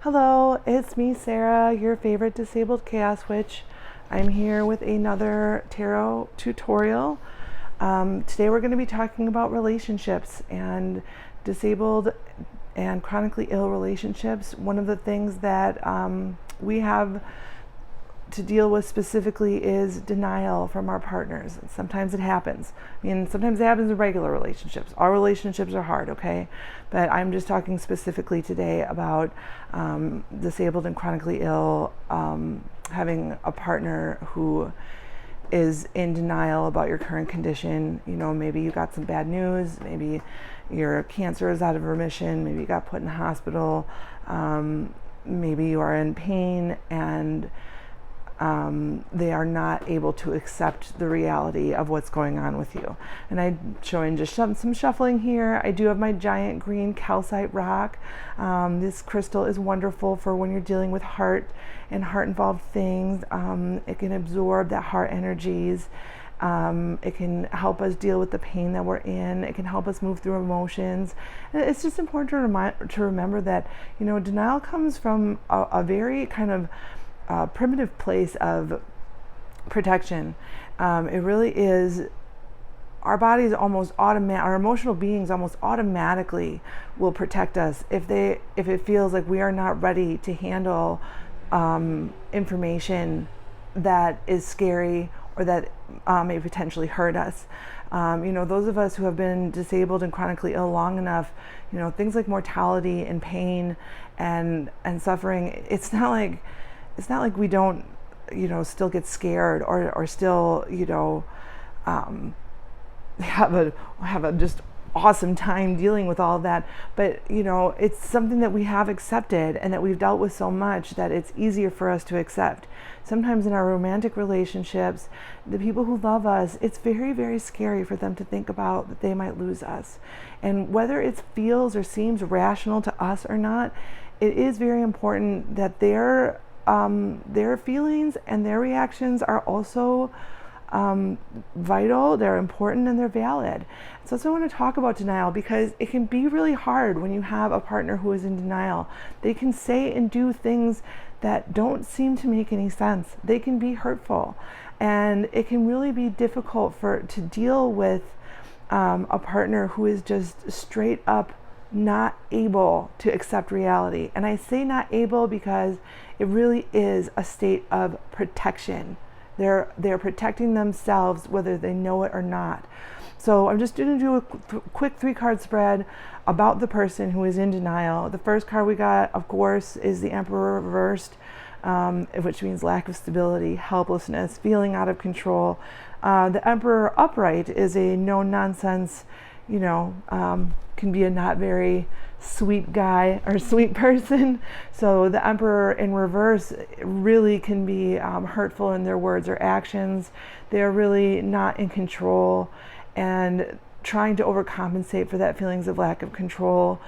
Hello, it's me, Sarah, your favorite disabled chaos witch. I'm here with another tarot tutorial. Today we're going to be talking about relationships and disabled and chronically ill relationships. One of the things that we have to deal with specifically is denial from our partners. Sometimes it happens. Sometimes it happens in regular relationships. All relationships are hard, okay? But I'm just talking specifically today about disabled and chronically ill, having a partner who is in denial about your current condition. Maybe you got some bad news, maybe your cancer is out of remission, maybe you got put in the hospital, maybe you are in pain and they are not able to accept the reality of what's going on with you. And I'm showing just some shuffling here. I do have my giant green calcite rock. This crystal is wonderful for when you're dealing with heart and heart involved things. It can absorb that heart energies. It can help us deal with the pain that we're in. It can help us move through emotions. And it's just important to remember that, denial comes from a very kind of primitive place of protection. It really is. Our bodies almost our emotional beings almost automatically will protect us if it feels like we are not ready to handle information that is scary or that may potentially hurt us. Those of us who have been disabled and chronically ill long enough, things like mortality and pain and suffering, it's not like we don't, still get scared or still, have a just awesome time dealing with all of that. But, it's something that we have accepted and that we've dealt with so much that it's easier for us to accept. Sometimes in our romantic relationships, the people who love us, it's very, very scary for them to think about that they might lose us. And whether it feels or seems rational to us or not, it is very important that their feelings and their reactions are also vital, they're important, and they're valid. So that's what I want to talk about denial, because it can be really hard when you have a partner who is in denial. They can say and do things that don't seem to make any sense. They can be hurtful, and it can really be difficult to deal with a partner who is just straight up not able to accept reality. And I say not able because it really is a state of protection. They're protecting themselves whether they know it or not. So I'm just going to do a quick 3-card spread about the person who is in denial. The first card we got, of course, is the Emperor reversed, which means lack of stability, helplessness, feeling out of control. The Emperor upright is a no-nonsense, can be a not very sweet guy or sweet person. So the Emperor in reverse really can be hurtful in their words or actions. They're really not in control and trying to overcompensate for that feelings of lack of control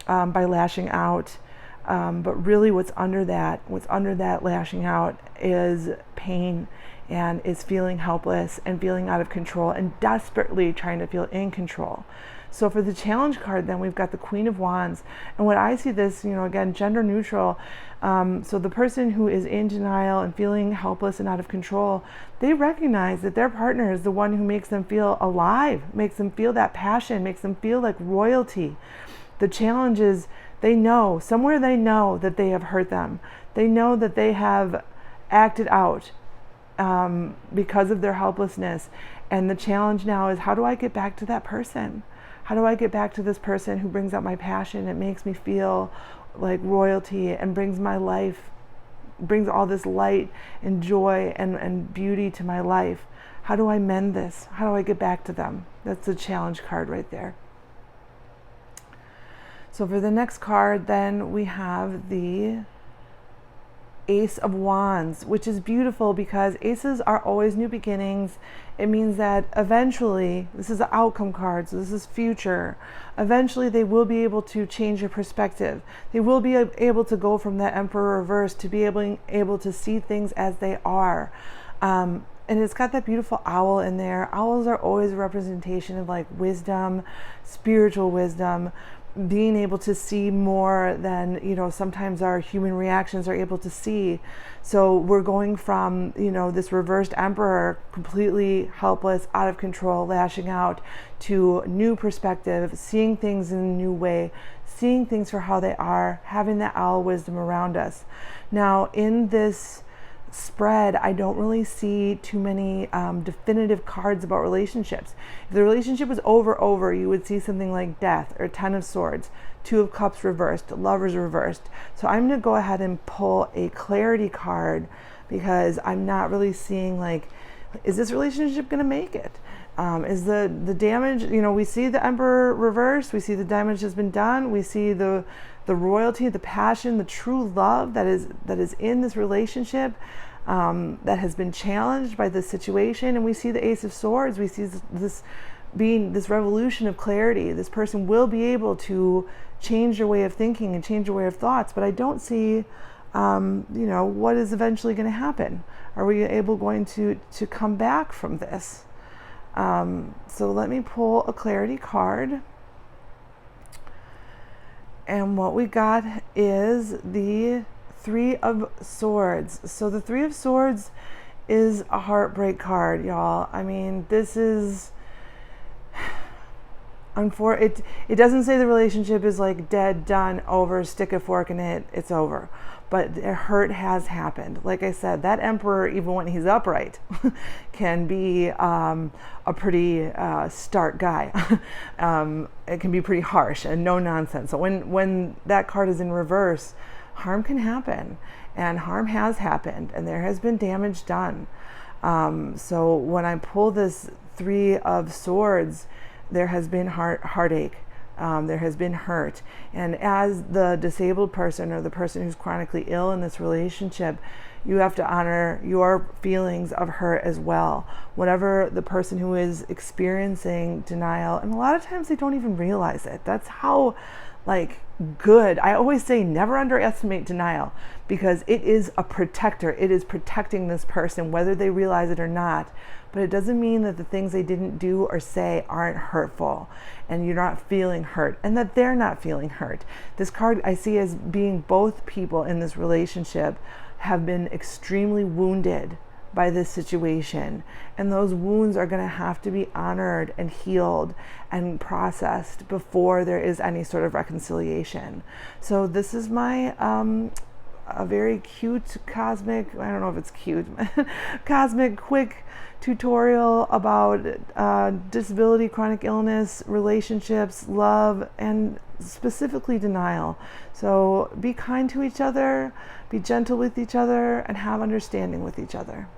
by lashing out. But really what's under that lashing out is pain, and is feeling helpless and feeling out of control and desperately trying to feel in control. So for the challenge card, then we've got the Queen of Wands. And what I see this, again, gender neutral. So the person who is in denial and feeling helpless and out of control, they recognize that their partner is the one who makes them feel alive, makes them feel that passion, makes them feel like royalty. The challenge is they know that they have hurt them. They know that they have acted out because of their helplessness. And the challenge now is, how do I get back to that person? How do I get back to this person who brings out my passion? It makes me feel like royalty and brings all this light and joy and beauty to my life. How do I mend this? How do I get back to them? That's the challenge card right there. So for the next card, then we have the Ace of Wands, which is beautiful because aces are always new beginnings. It means that eventually, this is an outcome card, so this is future. Eventually they will be able to change your perspective. They will be able to go from that Emperor reverse to be able to see things as they are. And it's got that beautiful owl in there. Owls are always a representation of like wisdom, spiritual wisdom. being able to see more than, sometimes our human reactions are able to see. So we're going from, this reversed emperor, completely helpless, out of control, lashing out, to new perspective, seeing things in a new way, seeing things for how they are, having that owl wisdom around us. Now, in this spread, I don't really see too many definitive cards about relationships. If the relationship was over, you would see something like Death or Ten of Swords, Two of Cups reversed, Lovers reversed. So I'm going to go ahead and pull a clarity card, because I'm not really seeing, like, is this relationship going to make it? Is the damage, we see the Emperor reversed, we see the damage has been done, we see the royalty, the passion, the true love that is in this relationship, that has been challenged by this situation. And we see the Ace of Swords. We see this being this revolution of clarity. This person will be able to change their way of thinking and change their way of thoughts. But I don't see, what is eventually going to happen. Are we going to come back from this? So let me pull a clarity card. And what we got is the Three of Swords. So the Three of Swords is a heartbreak card, y'all. I mean, this is it doesn't say the relationship is like dead, done, over, stick a fork in it, it's over. But the hurt has happened. Like I said, that Emperor, even when he's upright, can be a pretty stark guy. It can be pretty harsh and no nonsense. So when that card is in reverse, harm can happen. And harm has happened. And there has been damage done. So when I pull this Three of Swords, there has been heartache. There has been hurt. And as the disabled person, or the person who's chronically ill in this relationship, you have to honor your feelings of hurt as well. Whatever the person who is experiencing denial, and a lot of times they don't even realize it. That's how good. I always say never underestimate denial, because it is a protector. It is protecting this person, whether they realize it or not. But it doesn't mean that the things they didn't do or say aren't hurtful, and you're not feeling hurt, and that they're not feeling hurt. This card I see as being both people in this relationship have been extremely wounded by this situation, and those wounds are going to have to be honored and healed and processed before there is any sort of reconciliation. So this is my a very cute cosmic, I don't know if it's cute, cosmic quick tutorial about disability, chronic illness, relationships, love, and specifically denial. So be kind to each other, be gentle with each other, and have understanding with each other.